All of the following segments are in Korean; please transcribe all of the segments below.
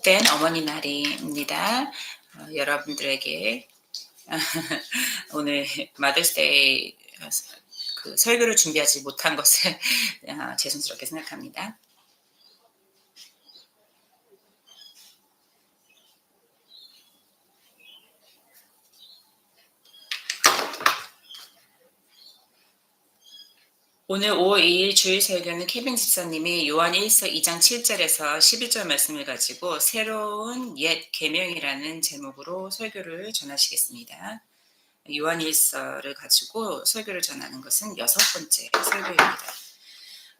된 어머니 날입니다. 여러분들에게 오늘 마더스데이 그 설교를 준비하지 못한 것을 죄송스럽게 생각합니다. 오늘 5월 2일 주일 설교는 케빈 집사님이 요한 1서 2장 7절에서 11절 말씀을 가지고 새로운 옛 계명이라는 제목으로 설교를 전하시겠습니다. 요한 1서를 가지고 설교를 전하는 것은 6번째 설교입니다.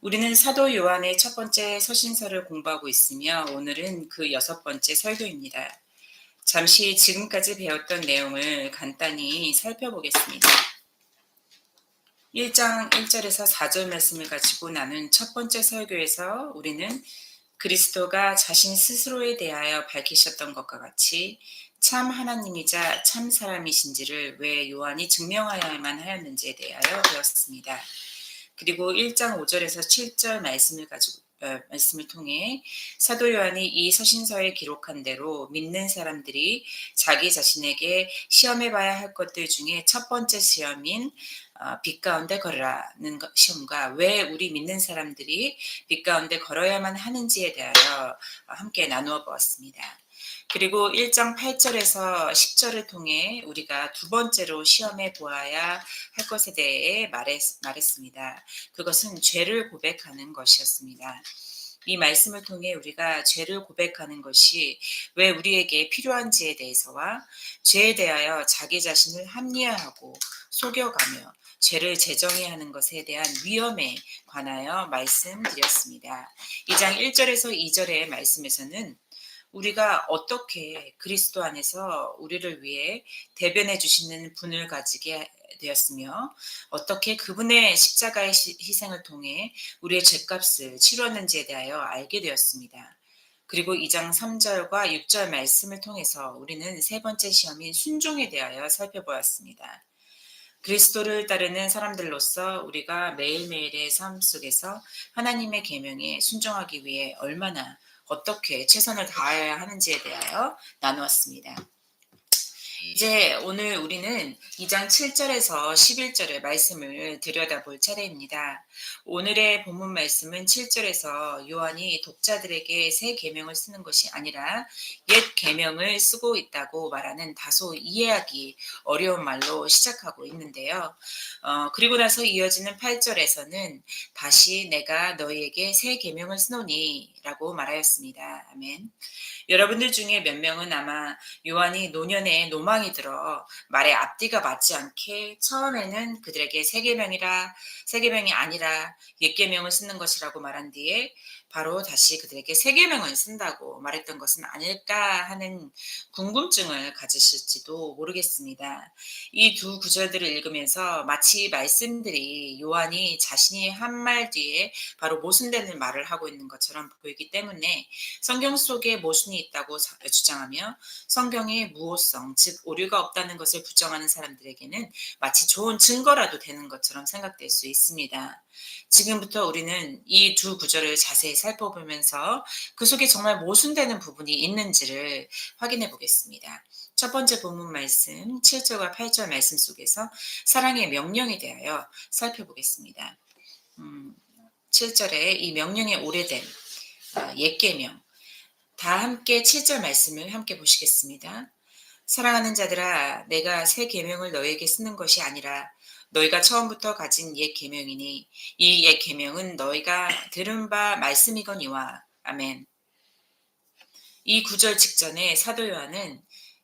우리는 사도 요한의 첫 번째 서신서를 공부하고 있으며 오늘은 그 6번째 설교입니다. 잠시 지금까지 배웠던 내용을 간단히 살펴보겠습니다. 1장 1절에서 4절 말씀을 가지고 나눈 첫 번째 설교에서 우리는 그리스도가 자신 스스로에 대하여 밝히셨던 것과 같이 참 하나님이자 참 사람이신지를 왜 요한이 증명하여야만 하였는지에 대하여 배웠습니다. 그리고 1장 5절에서 7절 말씀을 통해 사도 요한이 이 서신서에 기록한 대로 믿는 사람들이 자기 자신에게 시험해봐야 할 것들 중에 첫 번째 시험인 빛 가운데 걸으라는 시험과 왜 우리 믿는 사람들이 빛 가운데 걸어야만 하는지에 대하여 함께 나누어 보았습니다. 그리고 1장 8절에서 10절을 통해 우리가 두 번째로 시험해 보아야 할 것에 대해 말했습니다. 그것은 죄를 고백하는 것이었습니다. 이 말씀을 통해 우리가 죄를 고백하는 것이 왜 우리에게 필요한지에 대해서와 죄에 대하여 자기 자신을 합리화하고 속여가며 죄를 재정해야 하는 것에 대한 위험에 관하여 말씀드렸습니다. 2장 1절에서 2절의 말씀에서는 우리가 어떻게 그리스도 안에서 우리를 위해 대변해 주시는 분을 가지게 되었으며 어떻게 그분의 십자가의 희생을 통해 우리의 죄값을 치루었는지에 대하여 알게 되었습니다. 그리고 2장 3절과 6절 말씀을 통해서 우리는 세 번째 시험인 순종에 대하여 살펴보았습니다. 그리스도를 따르는 사람들로서 우리가 매일매일의 삶 속에서 하나님의 계명에 순종하기 위해 얼마나 어떻게 최선을 다해야 하는지에 대하여 나누었습니다. 이제 오늘 우리는 2장 7절에서 11절의 말씀을 들여다볼 차례입니다. 오늘의 본문 말씀은 7절에서 요한이 독자들에게 새 계명을 쓰는 것이 아니라 옛 계명을 쓰고 있다고 말하는 다소 이해하기 어려운 말로 시작하고 있는데요. 그리고 나서 이어지는 8절에서는 다시 내가 너희에게 새 계명을 쓰노니 라고 말하였습니다. 아멘. 여러분들 중에 몇 명은 아마 요한이 노년에 노망이 들어 말에 앞뒤가 맞지 않게 처음에는 그들에게 새 계명이 아니라 옛 계명을 쓰는 것이라고 말한 뒤에 바로 다시 그들에게 새 계명을 쓴다고 말했던 것은 아닐까 하는 궁금증을 가지실지도 모르겠습니다. 이 두 구절들을 읽으면서 마치 말씀들이 요한이 자신이 한 말 뒤에 바로 모순되는 말을 하고 있는 것처럼 보이기 때문에 성경 속에 모순이 있다고 주장하며 성경의 무오성, 즉 오류가 없다는 것을 부정하는 사람들에게는 마치 좋은 증거라도 되는 것처럼 생각될 수 있습니다. 지금부터 우리는 이 두 구절을 자세히 살펴보면서 그 속에 정말 모순되는 부분이 있는지를 확인해 보겠습니다. 첫 번째 본문 말씀 7절과 8절 말씀 속에서 사랑의 명령에 대하여 살펴보겠습니다. 7절에 이 명령의 오래된 옛 계명 다 함께 7절 말씀을 함께 보시겠습니다. 사랑하는 자들아 내가 새 계명을 너희에게 쓰는 것이 아니라 너희가 처음부터 가진 옛 계명이니 이 옛 계명은 너희가 들은 바 말씀이거니와 아멘. 이 구절 직전에 사도 요한은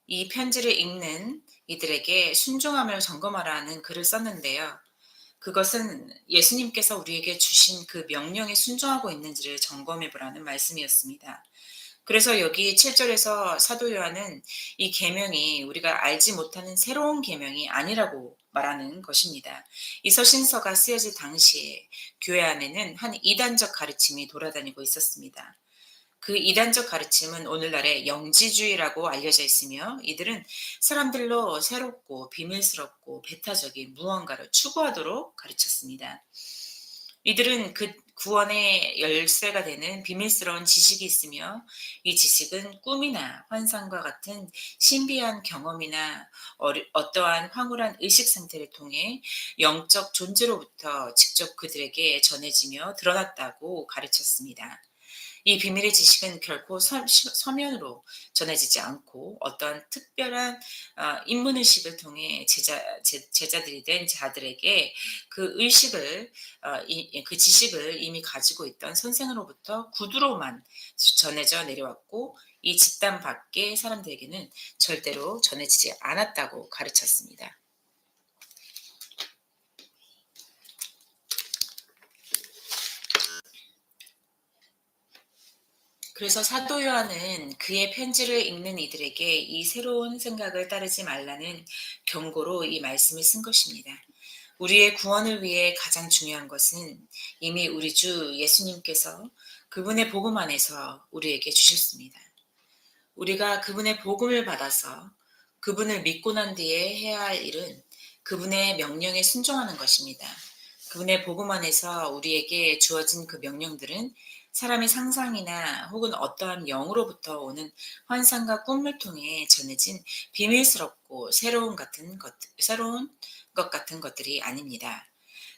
이 편지를 읽는 이들에게 순종하며 점검하라는 글을 썼는데요. 그것은 예수님께서 우리에게 주신 그 명령에 순종하고 있는지를 점검해 보라는 말씀이었습니다. 그래서 여기 7절에서 사도 요한은 이 계명이 우리가 알지 못하는 새로운 계명이 아니라고 말하는 것입니다. 이 서신서가 쓰여질 당시에 교회 안에는 한 이단적 가르침이 돌아다니고 있었습니다. 그 이단적 가르침은 오늘날의 영지주의라고 알려져 있으며 이들은 사람들로 새롭고 비밀스럽고 배타적인 무언가를 추구하도록 가르쳤습니다. 이들은 구원의 열쇠가 되는 비밀스러운 지식이 있으며 이 지식은 꿈이나 환상과 같은 신비한 경험이나 어떠한 황홀한 의식 상태를 통해 영적 존재로부터 직접 그들에게 전해지며 드러났다고 가르쳤습니다. 이 비밀의 지식은 결코 서면으로 전해지지 않고 어떠한 특별한 인문의식을 통해 제자들이 된 자들에게 그 의식을 그 지식을 이미 가지고 있던 선생으로부터 구두로만 전해져 내려왔고 이 집단 밖의 사람들에게는 절대로 전해지지 않았다고 가르쳤습니다. 그래서 사도 요한은 그의 편지를 읽는 이들에게 이 새로운 생각을 따르지 말라는 경고로 이 말씀을 쓴 것입니다. 우리의 구원을 위해 가장 중요한 것은 이미 우리 주 예수님께서 그분의 복음 안에서 우리에게 주셨습니다. 우리가 그분의 복음을 받아서 그분을 믿고 난 뒤에 해야 할 일은 그분의 명령에 순종하는 것입니다. 그분의 복음 안에서 우리에게 주어진 그 명령들은 사람의 상상이나 혹은 어떠한 영으로부터 오는 환상과 꿈을 통해 전해진 비밀스럽고 새로운 것 같은 것들이 아닙니다.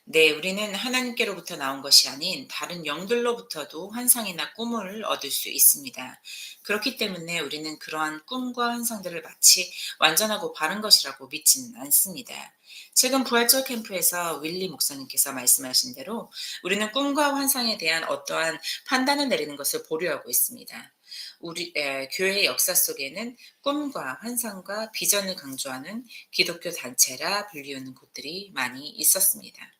네, 우리는 하나님께로부터 나온 것이 아닌 다른 영들로부터도 환상이나 꿈을 얻을 수 있습니다. 그렇기 때문에 우리는 그러한 꿈과 환상들을 마치 완전하고 바른 것이라고 믿지는 않습니다. 최근 부활절 캠프에서 윌리 목사님께서 말씀하신 대로 우리는 꿈과 환상에 대한 어떠한 판단을 내리는 것을 보류하고 있습니다. 교회의 역사 속에는 꿈과 환상과 비전을 강조하는 기독교 단체라 불리우는 곳들이 많이 있었습니다.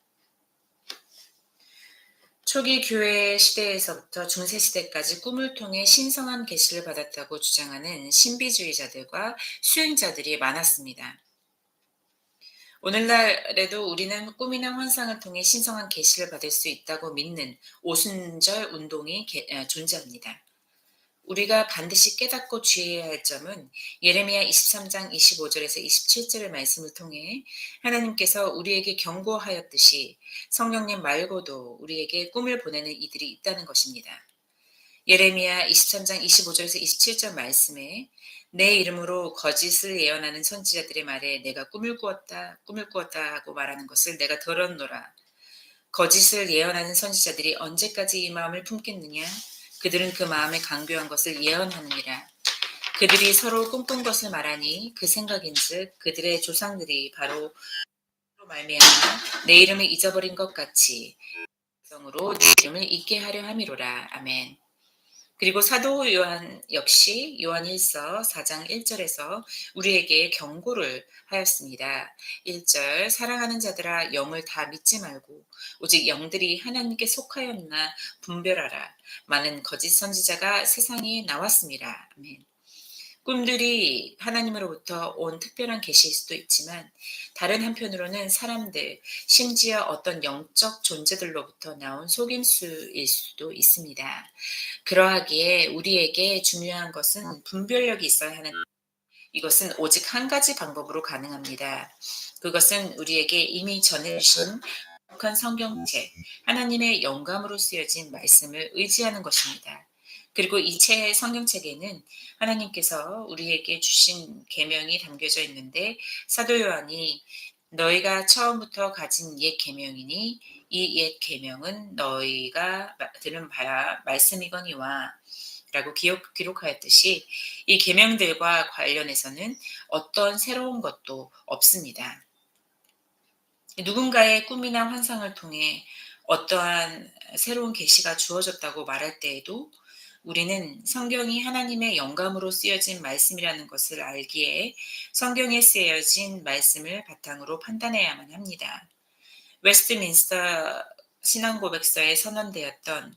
초기 교회 시대에서부터 중세 시대까지 꿈을 통해 신성한 계시를 받았다고 주장하는 신비주의자들과 수행자들이 많았습니다. 오늘날에도 우리는 꿈이나 환상을 통해 신성한 계시를 받을 수 있다고 믿는 오순절 운동이 존재합니다. 우리가 반드시 깨닫고 주의해야 할 점은 예레미야 23장 25절에서 27절의 말씀을 통해 하나님께서 우리에게 경고하였듯이 성령님 말고도 우리에게 꿈을 보내는 이들이 있다는 것입니다. 예레미야 23장 25절에서 27절 말씀에 내 이름으로 거짓을 예언하는 선지자들의 말에 내가 꿈을 꾸었다 하고 말하는 것을 내가 들었노라. 거짓을 예언하는 선지자들이 언제까지 이 마음을 품겠느냐? 그들은 그 마음에 강교한 것을 예언하느니라. 그들이 서로 꿈꾼 것을 말하니 그 생각인즉 그들의 조상들이 바로 말미암아 내 이름을 잊어버린 것 같이 성으로 내 이름을 잊게 하려 함이로라. 아멘. 그리고 사도 요한 역시 요한 1서 4장 1절에서 우리에게 경고를 하였습니다. 1절 사랑하는 자들아 영을 다 믿지 말고 오직 영들이 하나님께 속하였나 분별하라. 많은 거짓 선지자가 세상에 나왔습니다. 아멘. 꿈들이 하나님으로부터 온 특별한 계시일 수도 있지만 다른 한편으로는 사람들, 심지어 어떤 영적 존재들로부터 나온 속임수일 수도 있습니다. 그러하기에 우리에게 중요한 것은 분별력이 있어야 하는 이것은 오직 한 가지 방법으로 가능합니다. 그것은 우리에게 이미 전해주신 한 성경책, 하나님의 영감으로 쓰여진 말씀을 의지하는 것입니다. 그리고 이 성경책에는 하나님께서 우리에게 주신 계명이 담겨져 있는데 사도 요한이 너희가 처음부터 가진 옛 계명이니 이 옛 계명은 너희가 들은 바야 말씀이거니와 라고 기록하였듯이 이 계명들과 관련해서는 어떤 새로운 것도 없습니다. 누군가의 꿈이나 환상을 통해 어떠한 새로운 계시가 주어졌다고 말할 때에도 우리는 성경이 하나님의 영감으로 쓰여진 말씀이라는 것을 알기에 성경에 쓰여진 말씀을 바탕으로 판단해야만 합니다. 웨스트민스터 신앙고백서에 선언되었던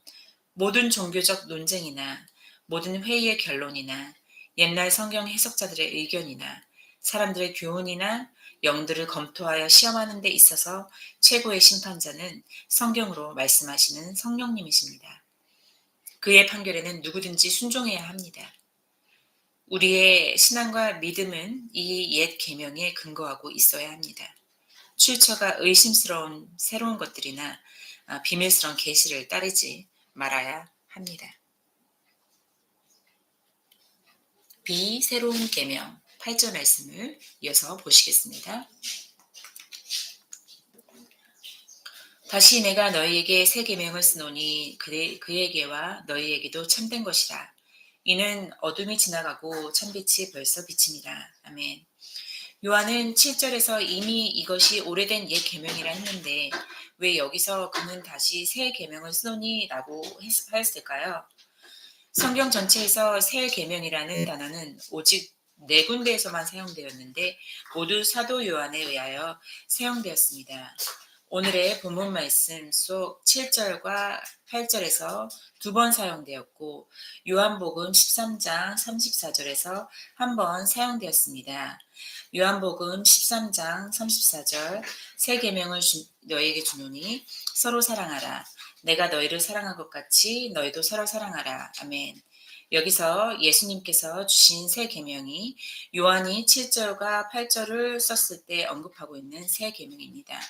모든 종교적 논쟁이나 모든 회의의 결론이나 옛날 성경 해석자들의 의견이나 사람들의 교훈이나 영들을 검토하여 시험하는 데 있어서 최고의 심판자는 성경으로 말씀하시는 성령님이십니다. 그의 판결에는 누구든지 순종해야 합니다. 우리의 신앙과 믿음은 이 옛 계명에 근거하고 있어야 합니다. 출처가 의심스러운 새로운 것들이나 비밀스러운 계시를 따르지 말아야 합니다. 새로운 계명 8절 말씀을 이어서 보시겠습니다. 다시 내가 너희에게 새 계명을 쓰노니 그에게와 너희에게도 참된 것이라. 이는 어둠이 지나가고 참빛이 벌써 비칩니다. 아멘. 요한은 7절에서 이미 이것이 오래된 옛 계명이라 했는데 왜 여기서 그는 다시 새 계명을 쓰노니 라고 하였을까요? 성경 전체에서 새 계명이라는 단어는 오직 4군데에서만 사용되었는데 모두 사도 요한에 의하여 사용되었습니다. 오늘의 본문 말씀 속 7절과 8절에서 2번 사용되었고 요한복음 13장 34절에서 한 번 사용되었습니다. 요한복음 13장 34절 새 계명을 너희에게 주노니 서로 사랑하라. 내가 너희를 사랑한 것 같이 너희도 서로 사랑하라. 아멘. 여기서 예수님께서 주신 새 계명이 요한이 7절과 8절을 썼을 때 언급하고 있는 새 계명입니다.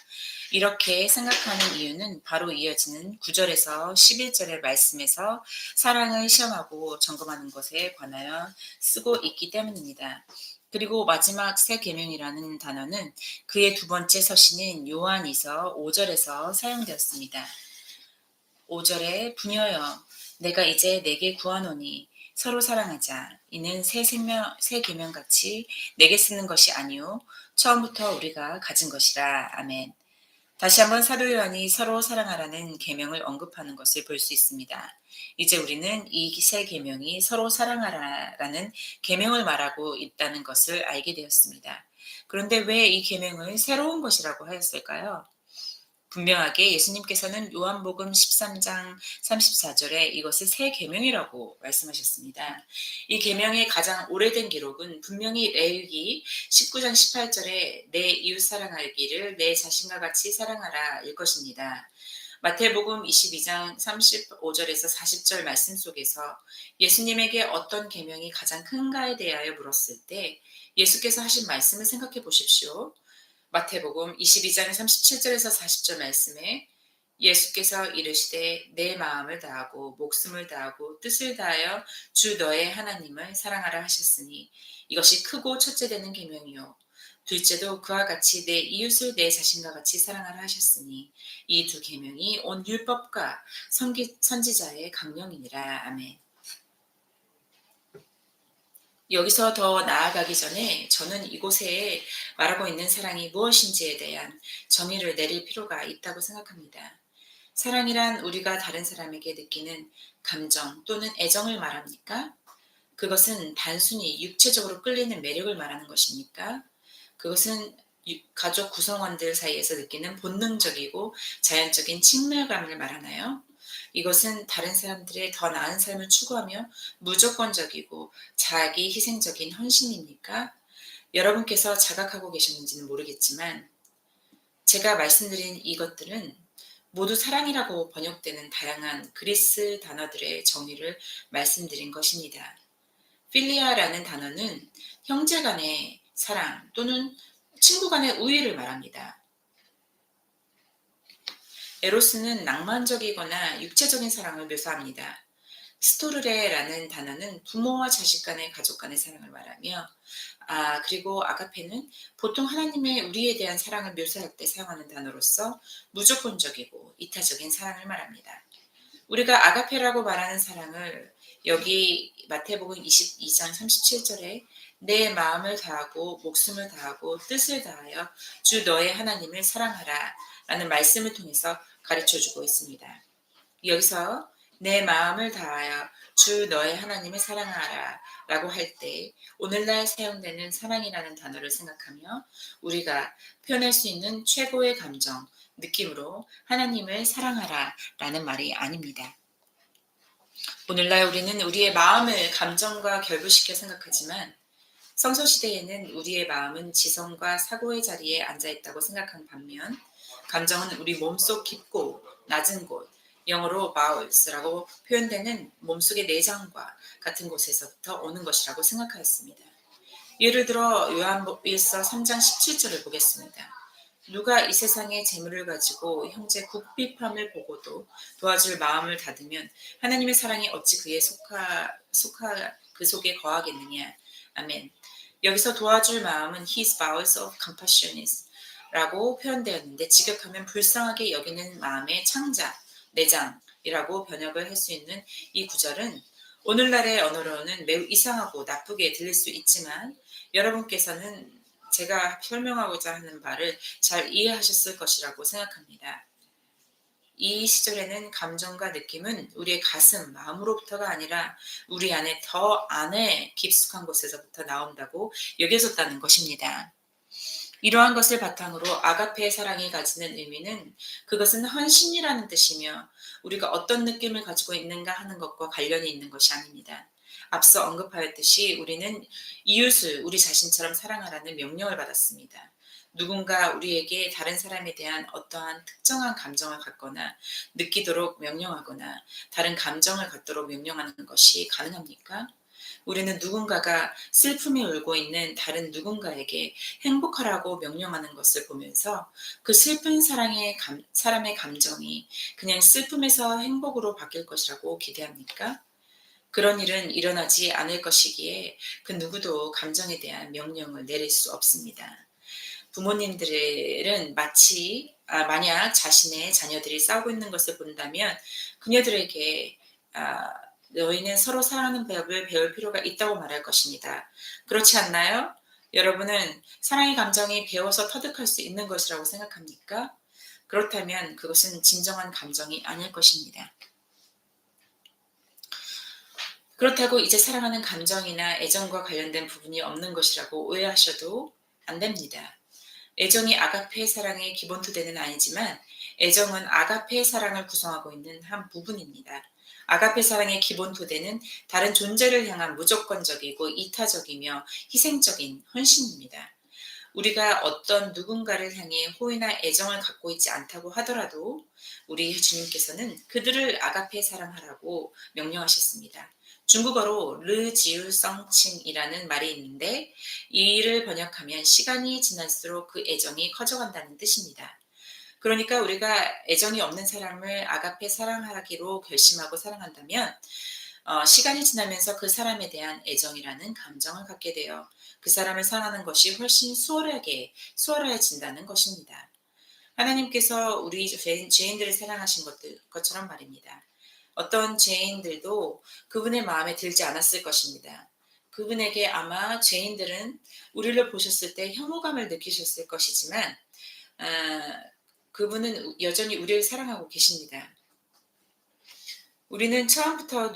이렇게 생각하는 이유는 바로 이어지는 9절에서 11절의 말씀에서 사랑을 시험하고 점검하는 것에 관하여 쓰고 있기 때문입니다. 그리고 마지막 새 계명이라는 단어는 그의 두 번째 서신인 요한이서 5절에서 사용되었습니다. 5절에 부녀여 내가 이제 내게 구하노니 서로 사랑하자. 이는 새 계명같이 내게 쓰는 것이 아니요 처음부터 우리가 가진 것이라. 아멘. 다시 한번 사도 요한이 서로 사랑하라는 계명을 언급하는 것을 볼 수 있습니다. 이제 우리는 이 새 계명이 서로 사랑하라라는 계명을 말하고 있다는 것을 알게 되었습니다. 그런데 왜 이 계명을 새로운 것이라고 하였을까요? 분명하게 예수님께서는 요한복음 13장 34절에 이것을 새 계명이라고 말씀하셨습니다. 이 계명의 가장 오래된 기록은 분명히 레위기 19장 18절에 내 이웃 사랑하기를 내 자신과 같이 사랑하라 일 것입니다. 마태복음 22장 35절에서 40절 말씀 속에서 예수님에게 어떤 계명이 가장 큰가에 대하여 물었을 때 예수께서 하신 말씀을 생각해 보십시오. 마태복음 22장 37절에서 40절 말씀에 예수께서 이르시되 내 마음을 다하고 목숨을 다하고 뜻을 다하여 주 너의 하나님을 사랑하라 하셨으니 이것이 크고 첫째 되는 계명이요 둘째도 그와 같이 내 이웃을 내 자신과 같이 사랑하라 하셨으니 이 두 계명이 온 율법과 선지자의 강령이니라. 아멘. 여기서 더 나아가기 전에 저는 이곳에 말하고 있는 사랑이 무엇인지에 대한 정의를 내릴 필요가 있다고 생각합니다. 사랑이란 우리가 다른 사람에게 느끼는 감정 또는 애정을 말합니까? 그것은 단순히 육체적으로 끌리는 매력을 말하는 것입니까? 그것은 가족 구성원들 사이에서 느끼는 본능적이고 자연적인 친밀감을 말하나요? 이것은 다른 사람들의 더 나은 삶을 추구하며 무조건적이고 자기 희생적인 헌신입니까? 여러분께서 자각하고 계셨는지는 모르겠지만 제가 말씀드린 이것들은 모두 사랑이라고 번역되는 다양한 그리스 단어들의 정의를 말씀드린 것입니다. 필리아라는 단어는 형제 간의 사랑 또는 친구 간의 우애를 말합니다. 에로스는 낭만적이거나 육체적인 사랑을 묘사합니다. 스토르레라는 단어는 부모와 자식 간의 가족 간의 사랑을 말하며 그리고 아가페는 보통 하나님의 우리에 대한 사랑을 묘사할 때 사용하는 단어로서 무조건적이고 이타적인 사랑을 말합니다. 우리가 아가페라고 말하는 사랑을 여기 마태복음 22장 37절에 내 마음을 다하고 목숨을 다하고 뜻을 다하여 주 너의 하나님을 사랑하라 라는 말씀을 통해서 가르쳐주고 있습니다. 여기서 내 마음을 다하여 주 너의 하나님을 사랑하라 라고 할 때 오늘날 사용되는 사랑이라는 단어를 생각하며 우리가 표현할 수 있는 최고의 감정, 느낌으로 하나님을 사랑하라 라는 말이 아닙니다. 오늘날 우리는 우리의 마음을 감정과 결부시켜 생각하지만 성서시대에는 우리의 마음은 지성과 사고의 자리에 앉아있다고 생각한 반면 감정은 우리 몸속 깊고 낮은 곳, 영어로 bowels라고 표현되는 몸속의 내장과 같은 곳에서부터 오는 것이라고 생각하였습니다. 예를 들어 요한일서 3장 17절을 보겠습니다. 누가 이 세상의 재물을 가지고 형제 국비팜을 보고도 도와줄 마음을 닫으면 하나님의 사랑이 어찌 그 속에 거하겠느냐. 아멘. 여기서 도와줄 마음은 his bowels of compassion is 라고 표현되었는데 직역하면 불쌍하게 여기는 마음의 창자, 내장이라고 번역을 할 수 있는 이 구절은 오늘날의 언어로는 매우 이상하고 나쁘게 들릴 수 있지만 여러분께서는 제가 설명하고자 하는 바를 잘 이해하셨을 것이라고 생각합니다. 이 시절에는 감정과 느낌은 우리의 가슴, 마음으로부터가 아니라 우리 안에 더 안에 깊숙한 곳에서부터 나온다고 여겨졌다는 것입니다. 이러한 것을 바탕으로 아가페의 사랑이 가지는 의미는 그것은 헌신이라는 뜻이며 우리가 어떤 느낌을 가지고 있는가 하는 것과 관련이 있는 것이 아닙니다. 앞서 언급하였듯이 우리는 이웃을 우리 자신처럼 사랑하라는 명령을 받았습니다. 누군가 우리에게 다른 사람에 대한 어떠한 특정한 감정을 갖거나 느끼도록 명령하거나 다른 감정을 갖도록 명령하는 것이 가능합니까? 우리는 누군가가 슬픔이 울고 있는 다른 누군가에게 행복하라고 명령하는 것을 보면서 그 슬픈 사람의 감정이 그냥 슬픔에서 행복으로 바뀔 것이라고 기대합니까? 그런 일은 일어나지 않을 것이기에 그 누구도 감정에 대한 명령을 내릴 수 없습니다. 부모님들은 만약 자신의 자녀들이 싸우고 있는 것을 본다면 그녀들에게 너희는 서로 사랑하는 법을 배울 필요가 있다고 말할 것입니다. 그렇지 않나요? 여러분은 사랑의 감정이 배워서 터득할 수 있는 것이라고 생각합니까? 그렇다면 그것은 진정한 감정이 아닐 것입니다. 그렇다고 이제 사랑하는 감정이나 애정과 관련된 부분이 없는 것이라고 오해하셔도 안 됩니다. 애정이 아가페의 사랑의 기본 토대는 아니지만 애정은 아가페의 사랑을 구성하고 있는 한 부분입니다. 아가페 사랑의 기본 토대는 다른 존재를 향한 무조건적이고 이타적이며 희생적인 헌신입니다. 우리가 어떤 누군가를 향해 호의나 애정을 갖고 있지 않다고 하더라도 우리 주님께서는 그들을 아가페 사랑하라고 명령하셨습니다. 중국어로 르지우성칭이라는 말이 있는데 이를 번역하면 시간이 지날수록 그 애정이 커져간다는 뜻입니다. 그러니까 우리가 애정이 없는 사람을 아가페 사랑하기로 결심하고 사랑한다면 시간이 지나면서 그 사람에 대한 애정이라는 감정을 갖게 되어 그 사람을 사랑하는 것이 훨씬 수월해진다는 것입니다. 하나님께서 우리 죄인들을 사랑하신 것처럼 말입니다. 어떤 죄인들도 그분의 마음에 들지 않았을 것입니다. 그분에게 아마 죄인들은 우리를 보셨을 때 혐오감을 느끼셨을 것이지만 그분은 여전히 우리를 사랑하고 계십니다. 우리는 처음부터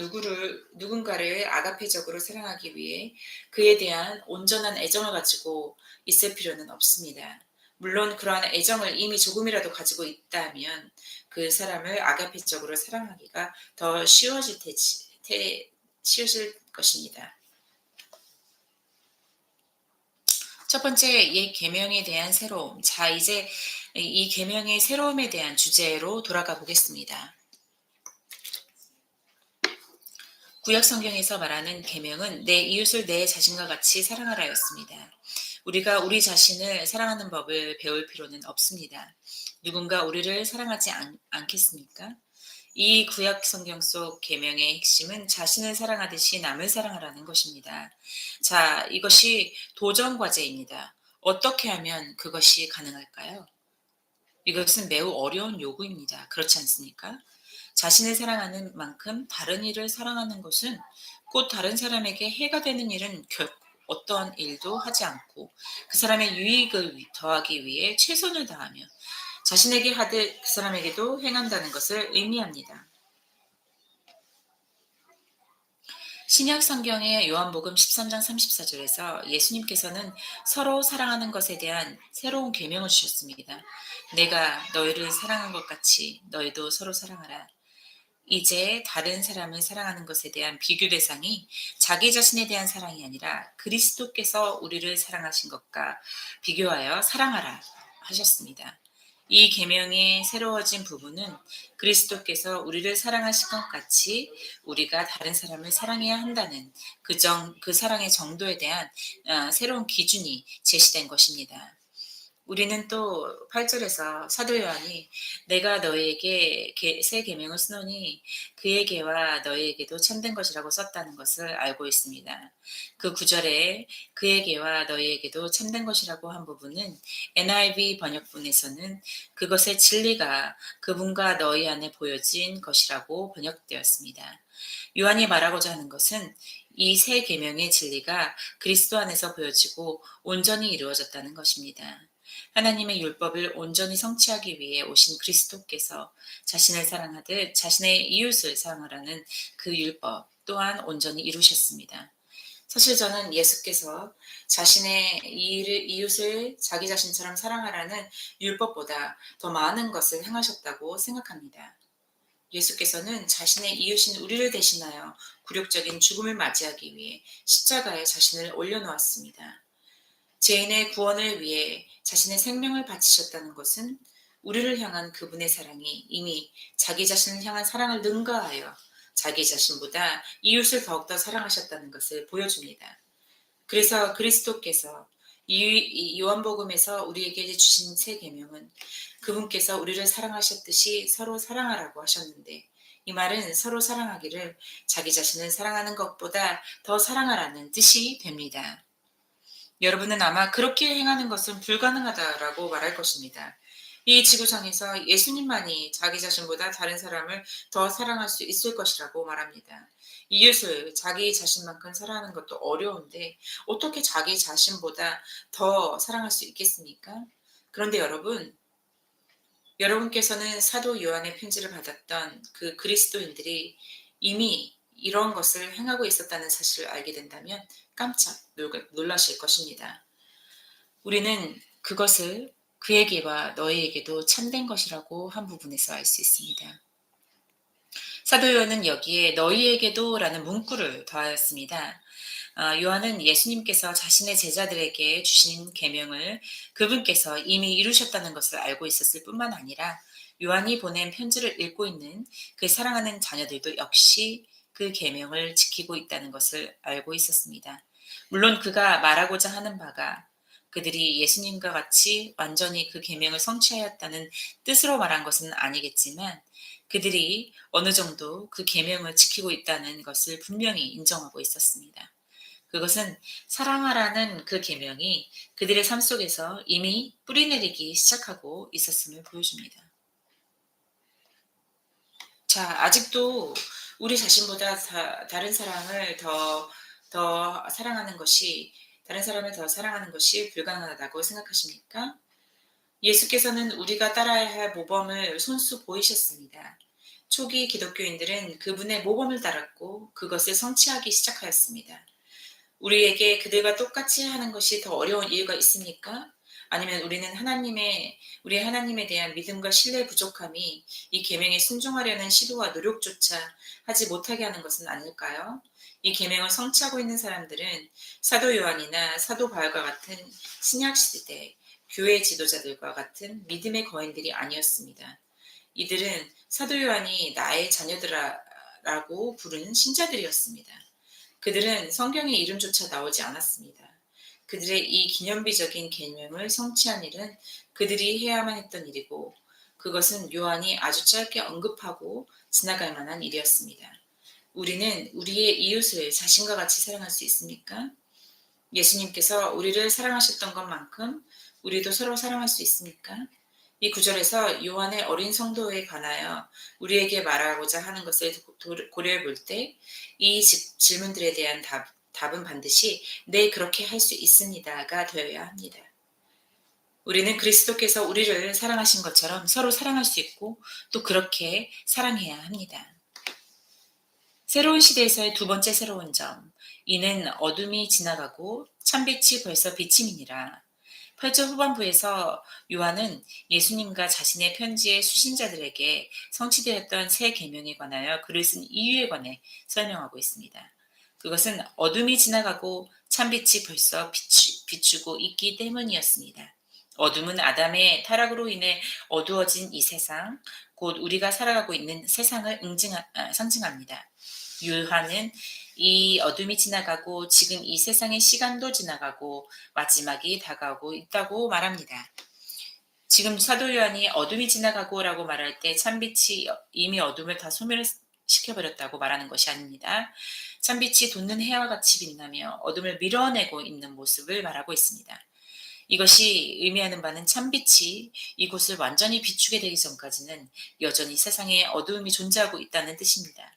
누군가를 아가페적으로 사랑하기 위해 그에 대한 온전한 애정을 가지고 있을 필요는 없습니다. 물론 그러한 애정을 이미 조금이라도 가지고 있다면 그 사람을 아가페적으로 사랑하기가 더 쉬워질 것입니다. 첫 번째, 옛 계명에 대한 새로움. 자, 이제 이 계명의 새로움에 대한 주제로 돌아가 보겠습니다. 구약 성경에서 말하는 계명은 내 이웃을 내 자신과 같이 사랑하라였습니다. 우리가 우리 자신을 사랑하는 법을 배울 필요는 없습니다. 누군가 우리를 사랑하지 않겠습니까? 이 구약 성경 속 계명의 핵심은 자신을 사랑하듯이 남을 사랑하라는 것입니다. 자, 이것이 도전 과제입니다. 어떻게 하면 그것이 가능할까요? 이것은 매우 어려운 요구입니다. 그렇지 않습니까? 자신을 사랑하는 만큼 다른 이를 사랑하는 것은 곧 다른 사람에게 해가 되는 일은 결코 어떤 일도 하지 않고 그 사람의 유익을 더하기 위해 최선을 다하며 자신에게 하듯 그 사람에게도 행한다는 것을 의미합니다. 신약 성경의 요한복음 13장 34절에서 예수님께서는 서로 사랑하는 것에 대한 새로운 계명을 주셨습니다. 내가 너희를 사랑한 것 같이 너희도 서로 사랑하라. 이제 다른 사람을 사랑하는 것에 대한 비교 대상이 자기 자신에 대한 사랑이 아니라 그리스도께서 우리를 사랑하신 것과 비교하여 사랑하라 하셨습니다. 이 계명의 새로워진 부분은 그리스도께서 우리를 사랑하신 것 같이 우리가 다른 사람을 사랑해야 한다는 그 사랑의 정도에 대한 새로운 기준이 제시된 것입니다. 우리는 또 8절에서 사도 요한이 내가 너희에게 새 계명을 쓰노니 그에게와 너희에게도 참된 것이라고 썼다는 것을 알고 있습니다. 그 9절에 그에게와 너희에게도 참된 것이라고 한 부분은 NIV 번역본에서는 그것의 진리가 그분과 너희 안에 보여진 것이라고 번역되었습니다. 요한이 말하고자 하는 것은 이 새 계명의 진리가 그리스도 안에서 보여지고 온전히 이루어졌다는 것입니다. 하나님의 율법을 온전히 성취하기 위해 오신 그리스도께서 자신을 사랑하듯 자신의 이웃을 사랑하라는 그 율법 또한 온전히 이루셨습니다. 사실 저는 예수께서 자신의 이웃을 자기 자신처럼 사랑하라는 율법보다 더 많은 것을 행하셨다고 생각합니다. 예수께서는 자신의 이웃인 우리를 대신하여 굴욕적인 죽음을 맞이하기 위해 십자가에 자신을 올려놓았습니다. 죄인의 구원을 위해 자신의 생명을 바치셨다는 것은 우리를 향한 그분의 사랑이 이미 자기 자신을 향한 사랑을 능가하여 자기 자신보다 이웃을 더욱더 사랑하셨다는 것을 보여줍니다. 그래서 그리스도께서 요한복음에서 우리에게 주신 새 계명은 그분께서 우리를 사랑하셨듯이 서로 사랑하라고 하셨는데, 이 말은 서로 사랑하기를 자기 자신을 사랑하는 것보다 더 사랑하라는 뜻이 됩니다. 여러분은 아마 그렇게 행하는 것은 불가능하다라고 말할 것입니다. 이 지구상에서 예수님만이 자기 자신보다 다른 사람을 더 사랑할 수 있을 것이라고 말합니다. 이웃을 자기 자신만큼 사랑하는 것도 어려운데 어떻게 자기 자신보다 더 사랑할 수 있겠습니까? 그런데 여러분께서는 사도 요한의 편지를 받았던 그 그리스도인들이 이미 이런 것을 행하고 있었다는 사실을 알게 된다면 깜짝 놀라실 것입니다. 우리는 그것을 그에게와 너희에게도 참된 것이라고 한 부분에서 알 수 있습니다. 사도 요한은 여기에 너희에게도 라는 문구를 더하였습니다. 요한은 예수님께서 자신의 제자들에게 주신 계명을 그분께서 이미 이루셨다는 것을 알고 있었을 뿐만 아니라 요한이 보낸 편지를 읽고 있는 그 사랑하는 자녀들도 역시 그 계명을 지키고 있다는 것을 알고 있었습니다. 물론 그가 말하고자 하는 바가 그들이 예수님과 같이 완전히 그 계명을 성취하였다는 뜻으로 말한 것은 아니겠지만 그들이 어느 정도 그 계명을 지키고 있다는 것을 분명히 인정하고 있었습니다. 그것은 사랑하라는 그 계명이 그들의 삶 속에서 이미 뿌리내리기 시작하고 있었음을 보여줍니다. 자, 아직도 우리 자신보다 다른 사람을 더 사랑하는 것이, 다른 사람을 더 사랑하는 것이 불가능하다고 생각하십니까? 예수께서는 우리가 따라야 할 모범을 손수 보이셨습니다. 초기 기독교인들은 그분의 모범을 따랐고 그것을 성취하기 시작하였습니다. 우리에게 그들과 똑같이 하는 것이 더 어려운 이유가 있습니까? 아니면 우리 하나님에 대한 믿음과 신뢰의 부족함이 이 계명에 순종하려는 시도와 노력조차 하지 못하게 하는 것은 아닐까요? 이 계명을 성취하고 있는 사람들은 사도 요한이나 사도 바울과 같은 신약 시대 교회 지도자들과 같은 믿음의 거인들이 아니었습니다. 이들은 사도 요한이 나의 자녀들아라고 부르는 신자들이었습니다. 그들은 성경의 이름조차 나오지 않았습니다. 그들의 이 기념비적인 계명을 성취한 일은 그들이 해야만 했던 일이고 그것은 요한이 아주 짧게 언급하고 지나갈 만한 일이었습니다. 우리는 우리의 이웃을 자신과 같이 사랑할 수 있습니까? 예수님께서 우리를 사랑하셨던 것만큼 우리도 서로 사랑할 수 있습니까? 이 구절에서 요한의 어린 성도에 관하여 우리에게 말하고자 하는 것을 고려해 볼 때 이 질문들에 대한 답은 반드시 네, 그렇게 할 수 있습니다가 되어야 합니다. 우리는 그리스도께서 우리를 사랑하신 것처럼 서로 사랑할 수 있고 또 그렇게 사랑해야 합니다. 새로운 시대에서의 두 번째 새로운 점, 이는 어둠이 지나가고 참빛이 벌써 비침이니라. 8절 후반부에서 요한은 예수님과 자신의 편지의 수신자들에게 성취되었던 새 계명에 관하여 글을 쓴 이유에 관해 설명하고 있습니다. 그것은 어둠이 지나가고 참빛이 벌써 비추고 있기 때문이었습니다. 어둠은 아담의 타락으로 인해 어두워진 이 세상, 곧 우리가 살아가고 있는 세상을 상징합니다. 요한은 이 어둠이 지나가고 지금 이 세상의 시간도 지나가고 마지막이 다가오고 있다고 말합니다. 지금 사도 요한이 어둠이 지나가고라고 말할 때 참빛이 이미 어둠을 다 소멸시켜버렸다고 말하는 것이 아닙니다. 참빛이 돋는 해와 같이 빛나며 어둠을 밀어내고 있는 모습을 말하고 있습니다. 이것이 의미하는 바는 참빛이 이곳을 완전히 비추게 되기 전까지는 여전히 세상에 어두움이 존재하고 있다는 뜻입니다.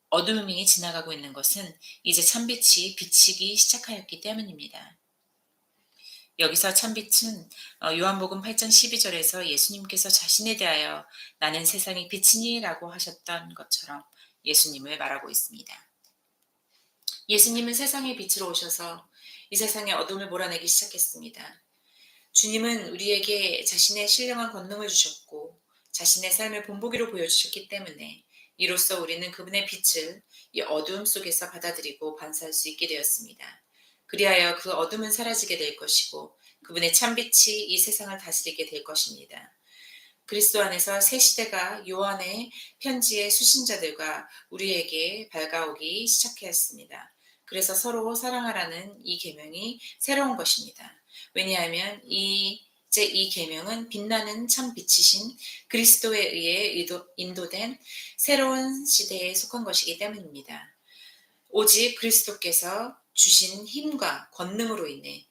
어두움이 지나가고 있는 것은 이제 참빛이 비치기 시작하였기 때문입니다. 여기서 참빛은 요한복음 8장 12절에서 예수님께서 자신에 대하여 나는 세상의 빛이니 라고 하셨던 것처럼 예수님을 말하고 있습니다. 예수님은 세상의 빛으로 오셔서 이 세상의 어둠을 몰아내기 시작했습니다. 주님은 우리에게 자신의 신령한 권능을 주셨고 자신의 삶을 본보기로 보여주셨기 때문에 이로써 우리는 그분의 빛을 이 어두움 속에서 받아들이고 반사할 수 있게 되었습니다. 그리하여 그 어둠은 사라지게 될 것이고 그분의 참빛이 이 세상을 다스리게 될 것입니다. 그리스도 안에서 새 시대가 요한의 편지의 수신자들과 우리에게 밝아오기 시작하였습니다. 그래서 서로 사랑하라는 이 계명이 새로운 것입니다. 왜냐하면 이제 이 계명은 빛나는 참 빛이신 그리스도에 의해 인도된 새로운 시대에 속한 것이기 때문입니다. 오직 그리스도께서 주신 힘과 권능으로 인해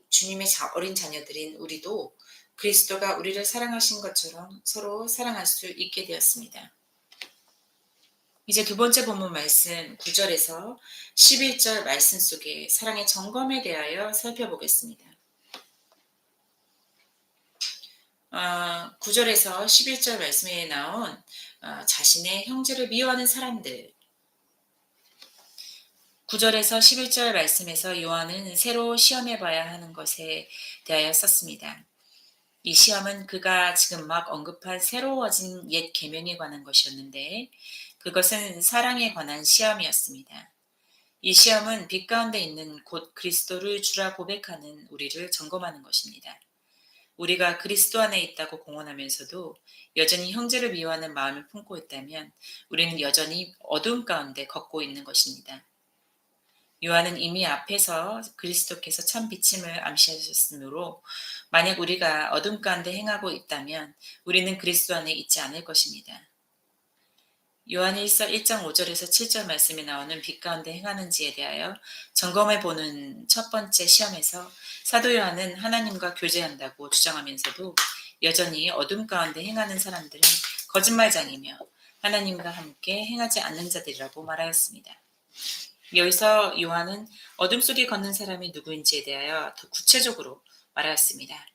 주님의 어린 자녀들인 우리도 그리스도가 우리를 사랑하신 것처럼 서로 사랑할 수 있게 되었습니다. 이제 두 번째 본문 말씀 9절에서 11절 말씀 속에 사랑의 점검에 대하여 살펴보겠습니다. 9절에서 11절 말씀에 나온 자신의 형제를 미워하는 사람들, 9절에서 11절 말씀에서 요한은 새로 시험해봐야 하는 것에 대하여 썼습니다. 이 시험은 그가 지금 막 언급한 새로워진 옛 계명에 관한 것이었는데 그것은 사랑에 관한 시험이었습니다. 이 시험은 빛 가운데 있는 곧 그리스도를 주라 고백하는 우리를 점검하는 것입니다. 우리가 그리스도 안에 있다고 공언하면서도 여전히 형제를 미워하는 마음을 품고 있다면 우리는 여전히 어두움 가운데 걷고 있는 것입니다. 요한은 이미 앞에서 그리스도께서 참 빛임을 암시하셨으므로 만약 우리가 어둠 가운데 행하고 있다면 우리는 그리스도 안에 있지 않을 것입니다. 요한일서 1장 5절에서 7절 말씀에 나오는 빛 가운데 행하는지에 대하여 점검해보는 첫 번째 시험에서 사도 요한은 하나님과 교제한다고 주장하면서도 여전히 어둠 가운데 행하는 사람들은 거짓말장이며 하나님과 함께 행하지 않는 자들이라고 말하였습니다. 여기서 요한은 어둠 속에 걷는 사람이 누구인지에 대하여 더 구체적으로 말하였습니다.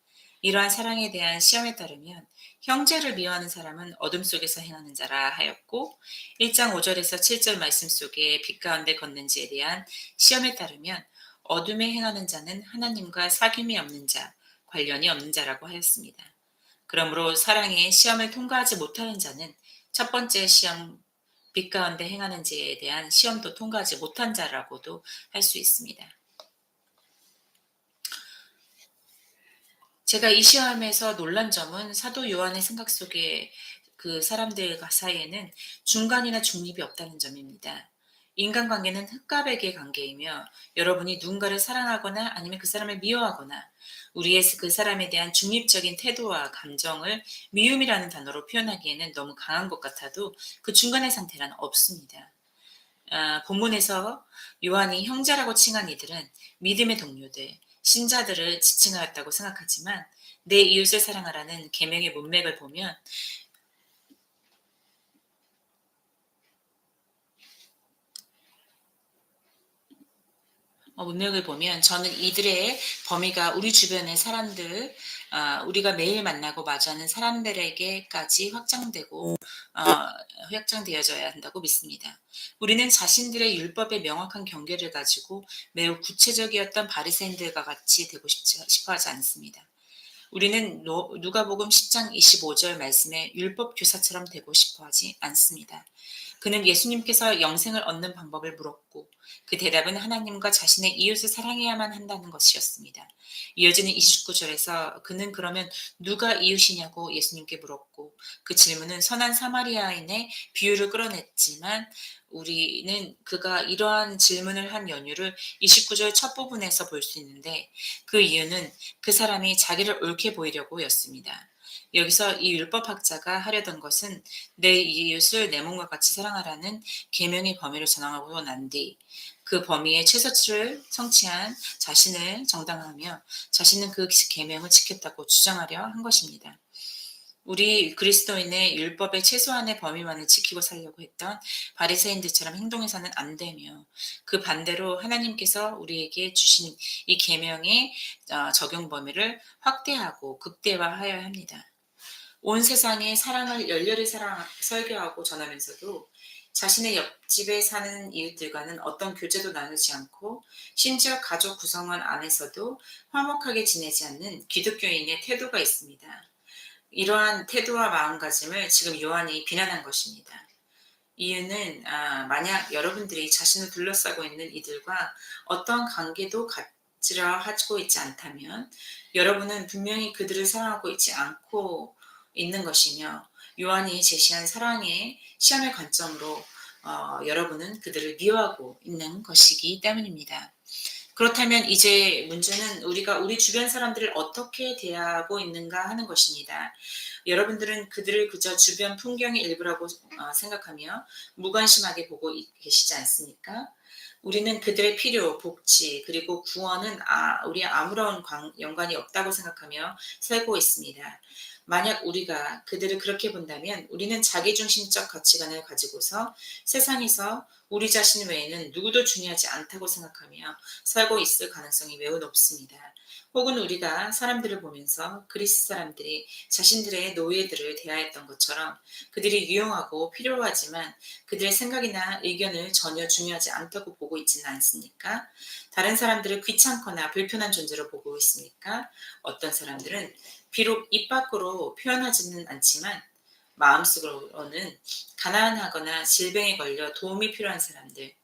이러한 사랑에 대한 시험에 따르면 형제를 미워하는 사람은 어둠 속에서 행하는 자라 하였고 1장 5절에서 7절 말씀 속에 빛 가운데 걷는지에 대한 시험에 따르면 어둠에 행하는 자는 하나님과 사귐이 없는 자, 관련이 없는 자라고 하였습니다. 그러므로 사랑의 시험을 통과하지 못하는 자는 첫 번째 시험 빛 가운데 행하는지에 대한 시험도 통과하지 못한 자라고도 할 수 있습니다. 제가 이 시험에서 놀란 점은 사도 요한의 생각 속에 그 사람들 사이에는 중간이나 중립이 없다는 점입니다. 인간관계는 흑과 백의 관계이며 여러분이 누군가를 사랑하거나 아니면 그 사람을 미워하거나 우리의 그 사람에 대한 중립적인 태도와 감정을 미움이라는 단어로 표현하기에는 너무 강한 것 같아도 그 중간의 상태는 없습니다. 본문에서 요한이 형제라고 칭한 이들은 믿음의 동료들, 신자들을 지칭하였다고 생각하지만 내 이웃을 사랑하라는 계명의 문맥을 보면 저는 이들의 범위가 우리 주변의 사람들, 우리가 매일 만나고 마주하는 사람들에게까지 확장되어져야 한다고 믿습니다. 우리는 자신들의 율법의 명확한 경계를 가지고 매우 구체적이었던 바리새인들과 같이 되고 싶어 하지 않습니다. 우리는 누가복음 10장 25절 말씀에 율법 교사처럼 되고 싶어 하지 않습니다. 그는 예수님께서 영생을 얻는 방법을 물었고 그 대답은 하나님과 자신의 이웃을 사랑해야만 한다는 것이었습니다. 이어지는 29절에서 그는 그러면 누가 이웃이냐고 예수님께 물었고 그 질문은 선한 사마리아인의 비유를 끌어냈지만 우리는 그가 이러한 질문을 한 연유를 29절 첫 부분에서 볼 수 있는데 그 이유는 그 사람이 자기를 옳게 보이려고였습니다. 여기서 이 율법학자가 하려던 것은 내 이웃을 내 몸과 같이 사랑하라는 계명의 범위를 전하고 난 뒤 그 범위의 최소치를 성취한 자신을 정당화하며 자신은 그 계명을 지켰다고 주장하려 한 것입니다. 우리 그리스도인의 율법의 최소한의 범위만을 지키고 살려고 했던 바리새인들처럼 행동해서는 안 되며 그 반대로 하나님께서 우리에게 주신 이 계명의 적용 범위를 확대하고 극대화하여야 합니다. 온 세상에 사랑을 열렬히 설교하고 전하면서도 자신의 옆집에 사는 이웃들과는 어떤 교제도 나누지 않고 심지어 가족 구성원 안에서도 화목하게 지내지 않는 기독교인의 태도가 있습니다. 이러한 태도와 마음가짐을 지금 요한이 비난한 것입니다. 이유는 만약 여러분들이 자신을 둘러싸고 있는 이들과 어떤 관계도 갖지려 하고 있지 않다면 여러분은 분명히 그들을 사랑하고 있지 않고 있는 것이며 요한이 제시한 사랑의 시험의 관점으로 여러분은 그들을 미워하고 있는 것이기 때문입니다. 그렇다면 이제 문제는 우리가 우리 주변 사람들을 어떻게 대하고 있는가 하는 것입니다. 여러분들은 그들을 그저 주변 풍경의 일부라고 생각하며 무관심하게 보고 계시지 않습니까? 우리는 그들의 필요, 복지, 그리고 구원은 우리의 아무런 연관이 없다고 생각하며 살고 있습니다. 만약 우리가 그들을 그렇게 본다면 우리는 자기중심적 가치관을 가지고서 세상에서 우리 자신 외에는 누구도 중요하지 않다고 생각하며 살고 있을 가능성이 매우 높습니다. 혹은 우리가 사람들을 보면서 그리스 사람들이 자신들의 노예들을 대하였던 것처럼 그들이 유용하고 필요하지만 그들의 생각이나 의견을 전혀 중요하지 않다고 보고 있지는 않습니까? 다른 사람들을 귀찮거나 불편한 존재로 보고 있습니까? 어떤 사람들은 비록 입 밖으로 표현하지는 않지만 마음속으로는 가난하거나 질병에 걸려 도움이 필요한 사람들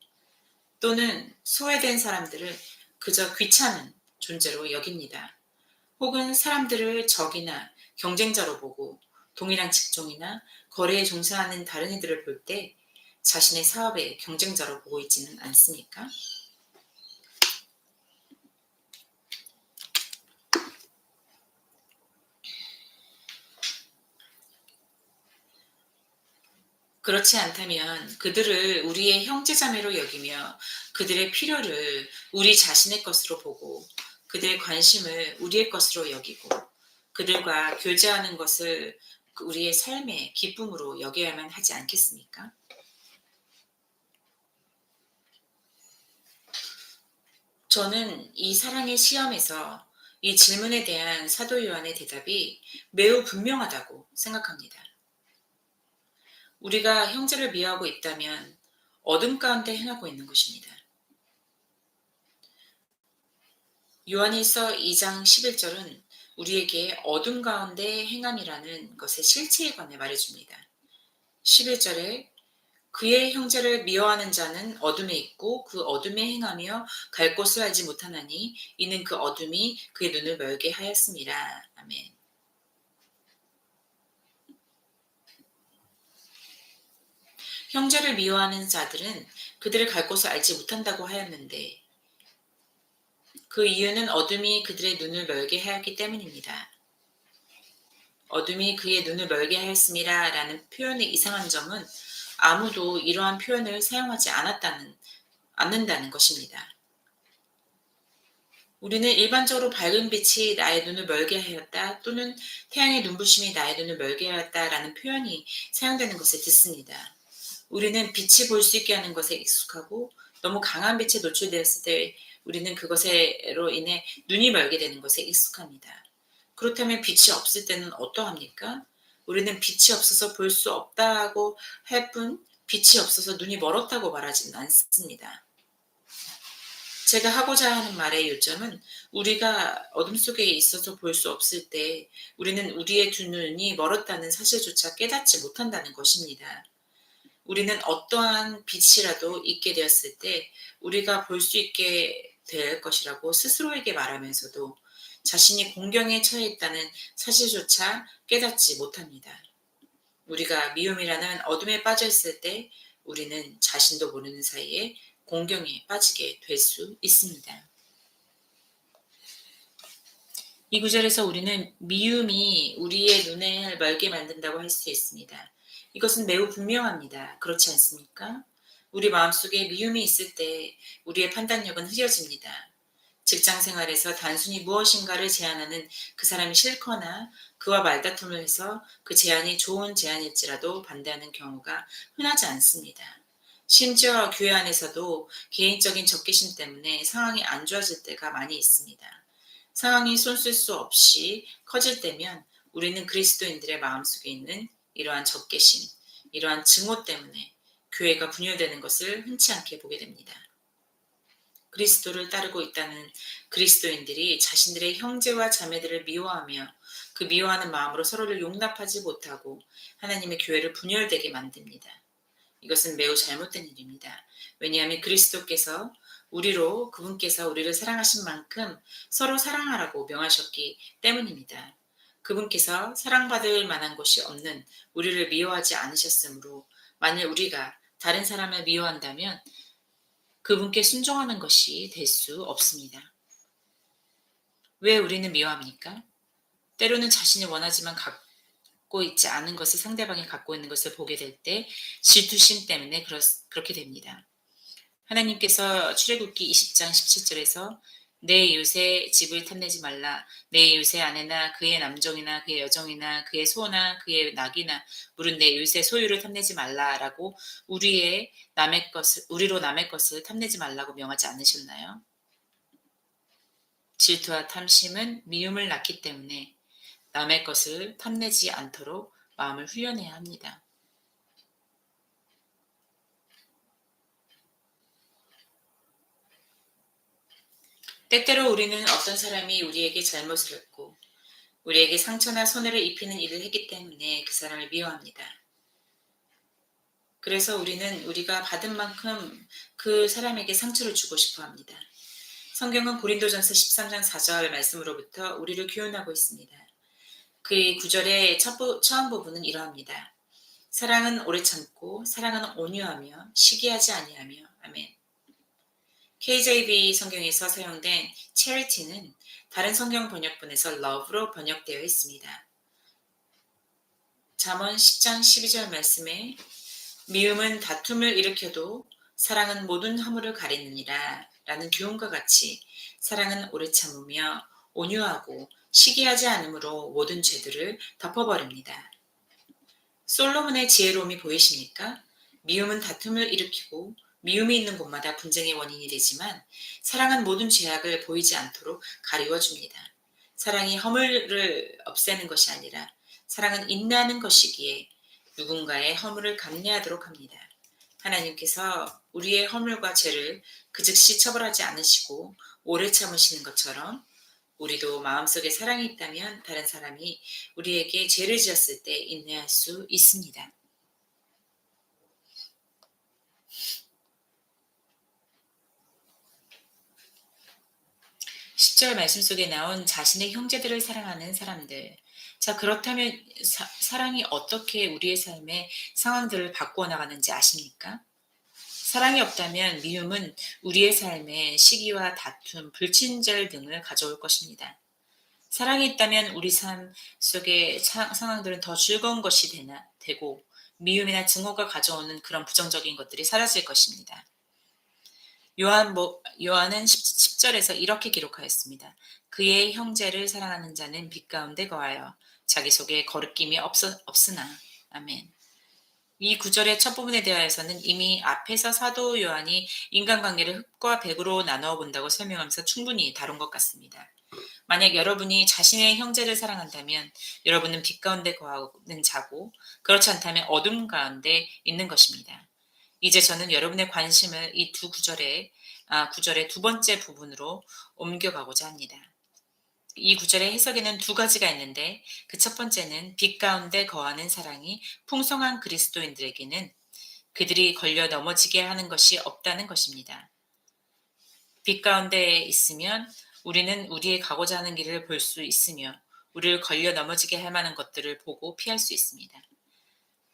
또는 소외된 사람들을 그저 귀찮은 존재로 여깁니다. 혹은 사람들을 적이나 경쟁자로 보고 동일한 직종이나 거래에 종사하는 다른 이들을 볼 때 자신의 사업의 경쟁자로 보고 있지는 않습니까? 그렇지 않다면 그들을 우리의 형제자매로 여기며 그들의 필요를 우리 자신의 것으로 보고 그들의 관심을 우리의 것으로 여기고 그들과 교제하는 것을 우리의 삶의 기쁨으로 여겨야만 하지 않겠습니까? 저는 이 사랑의 시험에서 이 질문에 대한 사도 요한의 대답이 매우 분명하다고 생각합니다. 우리가 형제를 미워하고 있다면 어둠 가운데 행하고 있는 것입니다. 요한일서 2장 11절은 우리에게 어둠 가운데 행함이라는 것의 실체에 관해 말해줍니다. 11절에 그의 형제를 미워하는 자는 어둠에 있고 그 어둠에 행하며 갈 곳을 알지 못하나니 이는 그 어둠이 그의 눈을 멀게 하였습니다. 아멘. 형제를 미워하는 자들은 그들을 갈 곳을 알지 못한다고 하였는데 그 이유는 어둠이 그들의 눈을 멀게 하였기 때문입니다. 어둠이 그의 눈을 멀게 하였습니다. 라는 표현의 이상한 점은 아무도 이러한 표현을 사용하지 않는다는 것입니다. 우리는 일반적으로 밝은 빛이 나의 눈을 멀게 하였다 또는 태양의 눈부심이 나의 눈을 멀게 하였다라는 표현이 사용되는 것을 듣습니다. 우리는 빛이 볼 수 있게 하는 것에 익숙하고 너무 강한 빛에 노출되었을 때 우리는 그것으로 인해 눈이 멀게 되는 것에 익숙합니다. 그렇다면 빛이 없을 때는 어떠합니까? 우리는 빛이 없어서 볼 수 없다고 할 뿐 빛이 없어서 눈이 멀었다고 말하지는 않습니다. 제가 하고자 하는 말의 요점은 우리가 어둠 속에 있어서 볼 수 없을 때 우리는 우리의 두 눈이 멀었다는 사실조차 깨닫지 못한다는 것입니다. 우리는 어떠한 빛이라도 있게 되었을 때 우리가 볼 수 있게 될 것이라고 스스로에게 말하면서도 자신이 공경에 처해 있다는 사실조차 깨닫지 못합니다. 우리가 미움이라는 어둠에 빠져 있을 때 우리는 자신도 모르는 사이에 공경에 빠지게 될 수 있습니다. 이 구절에서 우리는 미움이 우리의 눈을 멀게 만든다고 할 수 있습니다. 이것은 매우 분명합니다. 그렇지 않습니까? 우리 마음속에 미움이 있을 때 우리의 판단력은 흐려집니다. 직장 생활에서 단순히 무엇인가를 제안하는 그 사람이 싫거나 그와 말다툼을 해서 그 제안이 좋은 제안일지라도 반대하는 경우가 흔하지 않습니다. 심지어 교회 안에서도 개인적인 적개심 때문에 상황이 안 좋아질 때가 많이 있습니다. 상황이 손쓸 수 없이 커질 때면 우리는 그리스도인들의 마음속에 있는 이러한 적개심, 이러한 증오 때문에 교회가 분열되는 것을 흔치 않게 보게 됩니다. 그리스도를 따르고 있다는 그리스도인들이 자신들의 형제와 자매들을 미워하며 그 미워하는 마음으로 서로를 용납하지 못하고 하나님의 교회를 분열되게 만듭니다. 이것은 매우 잘못된 일입니다. 왜냐하면 그분께서 우리를 사랑하신 만큼 서로 사랑하라고 명하셨기 때문입니다. 그분께서 사랑받을 만한 곳이 없는 우리를 미워하지 않으셨으므로 만일 우리가 다른 사람을 미워한다면 그분께 순종하는 것이 될 수 없습니다. 왜 우리는 미워합니까? 때로는 자신이 원하지만 갖고 있지 않은 것을 상대방이 갖고 있는 것을 보게 될 때 질투심 때문에 그렇게 됩니다. 하나님께서 출애굽기 20장 17절에서 내 이웃의 집을 탐내지 말라. 내 이웃의 아내나 그의 남종이나 그의 여종이나 그의 소나 그의 낙이나 물은 내 이웃의 소유를 탐내지 말라라고 우리로 남의 것을 탐내지 말라고 명하지 않으셨나요? 질투와 탐심은 미움을 낳기 때문에 남의 것을 탐내지 않도록 마음을 훈련해야 합니다. 때때로 우리는 어떤 사람이 우리에게 잘못을 했고 우리에게 상처나 손해를 입히는 일을 했기 때문에 그 사람을 미워합니다. 그래서 우리는 우리가 받은 만큼 그 사람에게 상처를 주고 싶어 합니다. 성경은 고린도전서 13장 4절 말씀으로부터 우리를 교훈하고 있습니다. 그 구절의 처음 부분은 이러합니다. 사랑은 오래 참고 사랑은 온유하며 시기하지 아니하며. 아멘. KJV 성경에서 사용된 charity는 다른 성경 번역본에서 love로 번역되어 있습니다. 잠언 10장 12절 말씀에 미움은 다툼을 일으켜도 사랑은 모든 허물을 가리느니라 라는 교훈과 같이 사랑은 오래 참으며 온유하고 시기하지 않으므로 모든 죄들을 덮어버립니다. 솔로몬의 지혜로움이 보이십니까? 미움은 다툼을 일으키고 미움이 있는 곳마다 분쟁의 원인이 되지만 사랑은 모든 죄악을 보이지 않도록 가리워줍니다. 사랑이 허물을 없애는 것이 아니라 사랑은 인내하는 것이기에 누군가의 허물을 감내하도록 합니다. 하나님께서 우리의 허물과 죄를 그 즉시 처벌하지 않으시고 오래 참으시는 것처럼 우리도 마음속에 사랑이 있다면 다른 사람이 우리에게 죄를 지었을 때 인내할 수 있습니다. 10절 말씀 속에 나온 자신의 형제들을 사랑하는 사람들. 자, 그렇다면 사랑이 어떻게 우리의 삶의 상황들을 바꾸어 나가는지 아십니까? 사랑이 없다면 미움은 우리의 삶에 시기와 다툼, 불친절 등을 가져올 것입니다. 사랑이 있다면 우리 삶 속의 상황들은 더 즐거운 것이 되고 미움이나 증오가 가져오는 그런 부정적인 것들이 사라질 것입니다. 요한은 10절에서 이렇게 기록하였습니다. 그의 형제를 사랑하는 자는 빛 가운데 거하여 자기 속에 거리낌이 없으나. 아멘. 이 구절의 첫 부분에 대하여서는 이미 앞에서 사도 요한이 인간관계를 흙과 백으로 나누어 본다고 설명하면서 충분히 다룬 것 같습니다. 만약 여러분이 자신의 형제를 사랑한다면 여러분은 빛 가운데 거하는 자고 그렇지 않다면 어둠 가운데 있는 것입니다. 이제 저는 여러분의 관심을 이 구절의 두 번째 부분으로 옮겨가고자 합니다. 이 구절의 해석에는 두 가지가 있는데 그 첫 번째는 빛 가운데 거하는 사랑이 풍성한 그리스도인들에게는 그들이 걸려 넘어지게 하는 것이 없다는 것입니다. 빛 가운데 있으면 우리는 우리의 가고자 하는 길을 볼 수 있으며 우리를 걸려 넘어지게 할 만한 것들을 보고 피할 수 있습니다.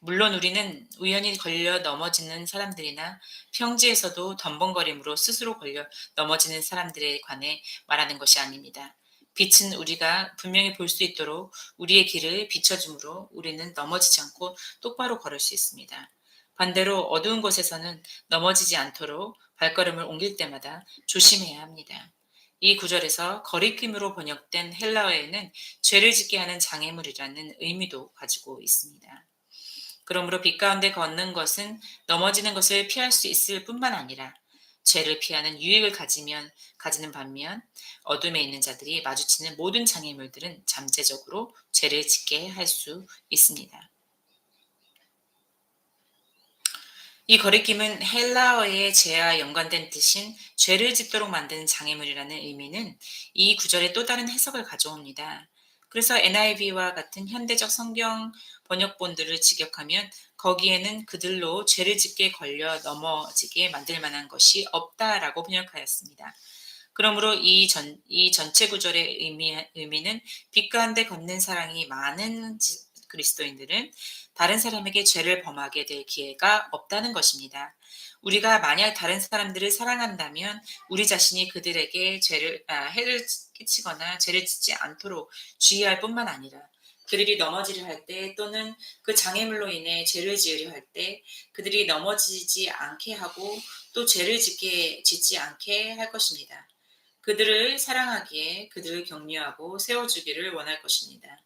물론 우리는 우연히 걸려 넘어지는 사람들이나 평지에서도 덤벙거림으로 스스로 걸려 넘어지는 사람들에 관해 말하는 것이 아닙니다. 빛은 우리가 분명히 볼 수 있도록 우리의 길을 비춰주므로 우리는 넘어지지 않고 똑바로 걸을 수 있습니다. 반대로 어두운 곳에서는 넘어지지 않도록 발걸음을 옮길 때마다 조심해야 합니다. 이 구절에서 거리낌으로 번역된 헬라어에는 죄를 짓게 하는 장애물이라는 의미도 가지고 있습니다. 그러므로 빛 가운데 걷는 것은 넘어지는 것을 피할 수 있을 뿐만 아니라 죄를 피하는 유익을 가지는 반면 어둠에 있는 자들이 마주치는 모든 장애물들은 잠재적으로 죄를 짓게 할 수 있습니다. 이 거리낌은 헬라어의 죄와 연관된 뜻인 죄를 짓도록 만드는 장애물이라는 의미는 이 구절의 또 다른 해석을 가져옵니다. 그래서 NIV와 같은 현대적 성경 번역본들을 직역하면 거기에는 그들로 죄를 짓게 걸려 넘어지게 만들 만한 것이 없다라고 번역하였습니다. 그러므로 이 전체 구절의 의미는 빛 가운데 걷는 사랑이 많은 그리스도인들은 다른 사람에게 죄를 범하게 될 기회가 없다는 것입니다. 우리가 만약 다른 사람들을 사랑한다면 우리 자신이 그들에게 해를 끼치거나 죄를 짓지 않도록 주의할 뿐만 아니라 그들이 넘어지려 할 때 또는 그 장애물로 인해 죄를 지으려 할 때 그들이 넘어지지 않게 하고 또 짓지 않게 할 것입니다. 그들을 사랑하기에 그들을 격려하고 세워주기를 원할 것입니다.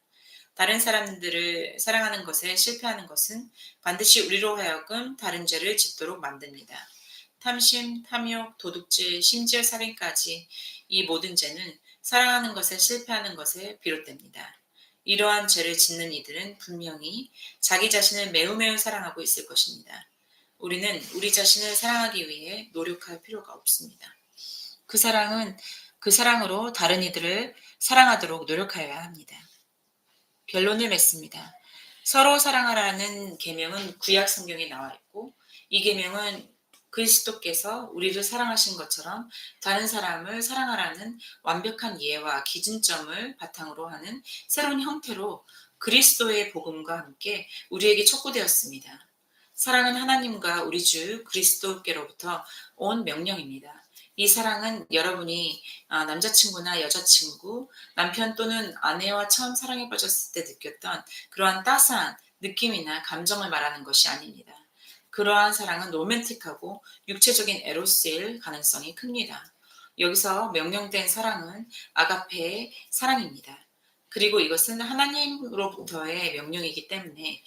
다른 사람들을 사랑하는 것에 실패하는 것은 반드시 우리로 하여금 다른 죄를 짓도록 만듭니다. 탐심, 탐욕, 도둑질, 심지어 살인까지 이 모든 죄는 사랑하는 것에 실패하는 것에 비롯됩니다. 이러한 죄를 짓는 이들은 분명히 자기 자신을 매우 사랑하고 있을 것입니다. 우리는 우리 자신을 사랑하기 위해 노력할 필요가 없습니다. 그 사랑으로 다른 이들을 사랑하도록 노력하여야 합니다. 결론을 맺습니다. 서로 사랑하라는 계명은 구약 성경에 나와 있고 이 계명은 그리스도께서 우리를 사랑하신 것처럼 다른 사람을 사랑하라는 완벽한 이해와 기준점을 바탕으로 하는 새로운 형태로 그리스도의 복음과 함께 우리에게 촉구되었습니다. 사랑은 하나님과 우리 주 그리스도께로부터 온 명령입니다. 이 사랑은 여러분이 남자친구나 여자친구, 남편 또는 아내와 처음 사랑에 빠졌을 때 느꼈던 그러한 따스한 느낌이나 감정을 말하는 것이 아닙니다. 그러한 사랑은 로맨틱하고 육체적인 에로스일 가능성이 큽니다. 여기서 명령된 사랑은 아가페의 사랑입니다. 그리고 이것은 하나님으로부터의 명령이기 때문에